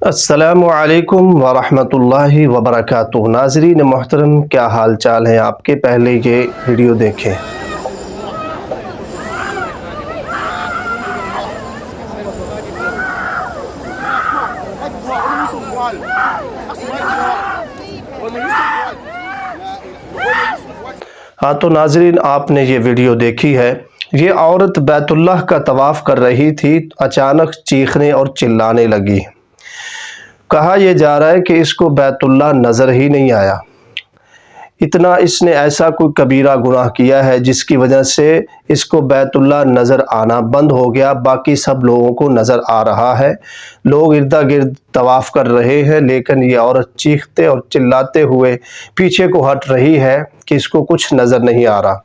السلام علیکم ورحمۃ اللہ وبرکاتہ۔ ناظرین محترم، کیا حال چال ہے آپ کے؟ پہلے یہ ویڈیو دیکھیں۔ ہاں تو ناظرین، آپ نے یہ ویڈیو دیکھی ہے۔ یہ عورت بیت اللہ کا طواف کر رہی تھی، اچانک چیخنے اور چلانے لگی۔ کہا یہ جا رہا ہے کہ اس کو بیت اللہ نظر ہی نہیں آیا۔ اتنا اس نے ایسا کوئی کبیرہ گناہ کیا ہے جس کی وجہ سے اس کو بیت اللہ نظر آنا بند ہو گیا، باقی سب لوگوں کو نظر آ رہا ہے۔ لوگ ارد گرد طواف کر رہے ہیں، لیکن یہ عورت چیختے اور چلاتے ہوئے پیچھے کو ہٹ رہی ہے کہ اس کو کچھ نظر نہیں آ رہا۔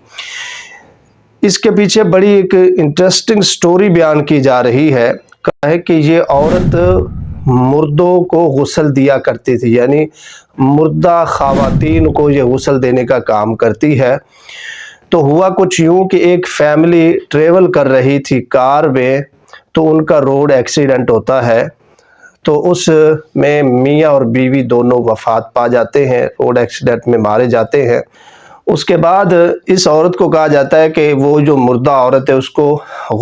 اس کے پیچھے بڑی ایک انٹرسٹنگ سٹوری بیان کی جا رہی ہے۔ کہا ہے کہ یہ عورت مردوں کو غسل دیا کرتی تھی، یعنی مردہ خواتین کو یہ غسل دینے کا کام کرتی ہے۔ تو ہوا کچھ یوں کہ ایک فیملی ٹریول کر رہی تھی کار میں، تو ان کا روڈ ایکسیڈنٹ ہوتا ہے۔ تو اس میں میاں اور بیوی دونوں وفات پا جاتے ہیں، روڈ ایکسیڈنٹ میں مارے جاتے ہیں۔ اس کے بعد اس عورت کو کہا جاتا ہے کہ وہ جو مردہ عورت ہے اس کو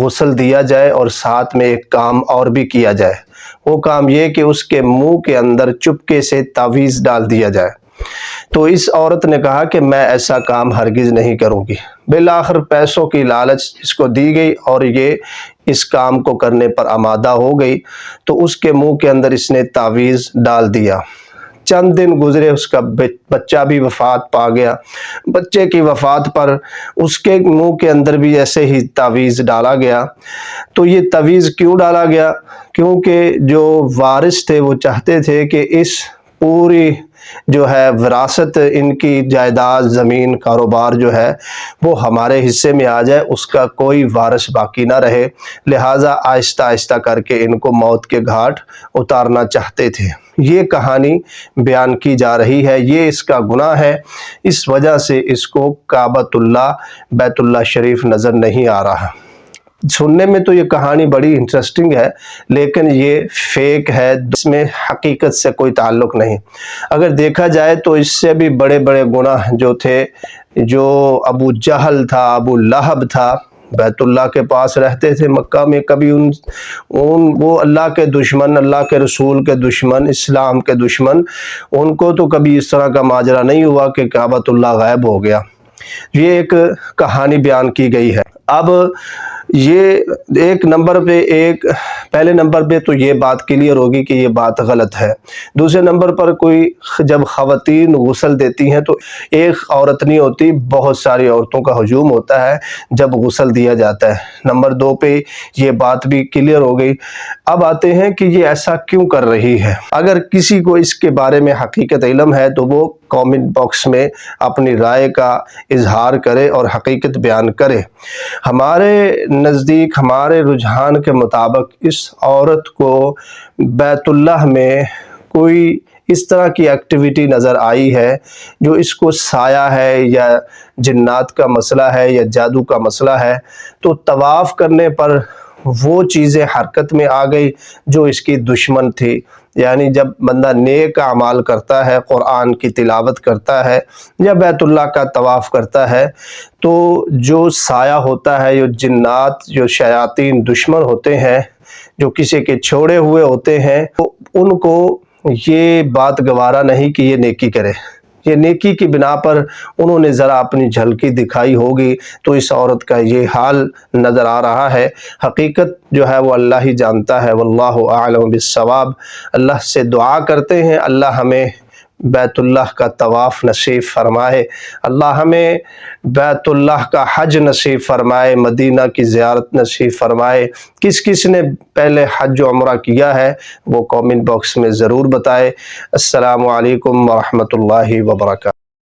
غسل دیا جائے، اور ساتھ میں ایک کام اور بھی کیا جائے۔ وہ کام یہ کہ اس کے منہ کے اندر چپکے سے تعویذ ڈال دیا جائے۔ تو اس عورت نے کہا کہ میں ایسا کام ہرگز نہیں کروں گی۔ بالآخر پیسوں کی لالچ اس کو دی گئی اور یہ اس کام کو کرنے پر آمادہ ہو گئی۔ تو اس کے منہ کے اندر اس نے تعویذ ڈال دیا۔ چند دن گزرے، اس کا بچہ بھی وفات پا گیا۔ بچے کی وفات پر اس کے منہ کے اندر بھی ایسے ہی تعویذ ڈالا گیا۔ تو یہ تعویذ کیوں ڈالا گیا؟ کیونکہ جو وارث تھے وہ چاہتے تھے کہ اس پوری جو ہے وراثت، ان کی جائیداد، زمین، کاروبار جو ہے وہ ہمارے حصے میں آ جائے، اس کا کوئی وارث باقی نہ رہے، لہٰذا آہستہ آہستہ کر کے ان کو موت کے گھاٹ اتارنا چاہتے تھے۔ یہ کہانی بیان کی جا رہی ہے، یہ اس کا گناہ ہے، اس وجہ سے اس کو کعبۃ اللہ، بیت اللہ شریف نظر نہیں آ رہا۔ سننے میں تو یہ کہانی بڑی انٹرسٹنگ ہے، لیکن یہ فیک ہے، اس میں حقیقت سے کوئی تعلق نہیں۔ اگر دیکھا جائے تو اس سے بھی بڑے بڑے گناہ جو تھے، جو ابو جہل تھا، ابو لہب تھا، بیت اللہ کے پاس رہتے تھے مکہ میں، کبھی وہ اللہ کے دشمن، اللہ کے رسول کے دشمن، اسلام کے دشمن، ان کو تو کبھی اس طرح کا ماجرا نہیں ہوا کہ کعبۃ اللہ غائب ہو گیا۔ یہ ایک کہانی بیان کی گئی ہے۔ اب یہ ایک نمبر پہ، پہلے نمبر پہ تو یہ بات کلیئر ہوگی کہ یہ بات غلط ہے۔ دوسرے نمبر پر کوئی جب خواتین غسل دیتی ہیں تو ایک عورت نہیں ہوتی، بہت ساری عورتوں کا ہجوم ہوتا ہے جب غسل دیا جاتا ہے۔ نمبر 2 پہ یہ بات بھی کلیئر ہو گئی۔ اب آتے ہیں کہ یہ ایسا کیوں کر رہی ہے۔ اگر کسی کو اس کے بارے میں حقیقت علم ہے تو وہ کامنٹ باکس میں اپنی رائے کا اظہار کرے اور حقیقت بیان کرے۔ ہمارے نزدیک، ہمارے رجحان کے مطابق اس عورت کو بیت اللہ میں کوئی اس طرح کی ایکٹیویٹی نظر آئی ہے جو اس کو سایہ ہے، یا جنات کا مسئلہ ہے، یا جادو کا مسئلہ ہے۔ تو طواف کرنے پر وہ چیزیں حرکت میں آ گئی جو اس کی دشمن تھی۔ یعنی جب بندہ نیک اعمال کرتا ہے، قرآن کی تلاوت کرتا ہے یا بیت اللہ کا طواف کرتا ہے، تو جو سایہ ہوتا ہے، جو جنات، جو شیاطین دشمن ہوتے ہیں، جو کسی کے چھوڑے ہوئے ہوتے ہیں، تو ان کو یہ بات گوارا نہیں کہ یہ نیکی کرے۔ یہ نیکی کی بنا پر انہوں نے ذرا اپنی جھلکی دکھائی ہوگی، تو اس عورت کا یہ حال نظر آ رہا ہے۔ حقیقت جو ہے وہ اللہ ہی جانتا ہے، واللہ اعلم بالصواب۔ اللہ سے دعا کرتے ہیں اللہ ہمیں بیت اللہ کا طواف نصیب فرمائے، اللہ ہمیں بیت اللہ کا حج نصیب فرمائے، مدینہ کی زیارت نصیب فرمائے۔ کس کس نے پہلے حج و عمرہ کیا ہے وہ کامنٹ باکس میں ضرور بتائے۔ السلام علیکم ورحمۃ اللہ وبرکاتہ۔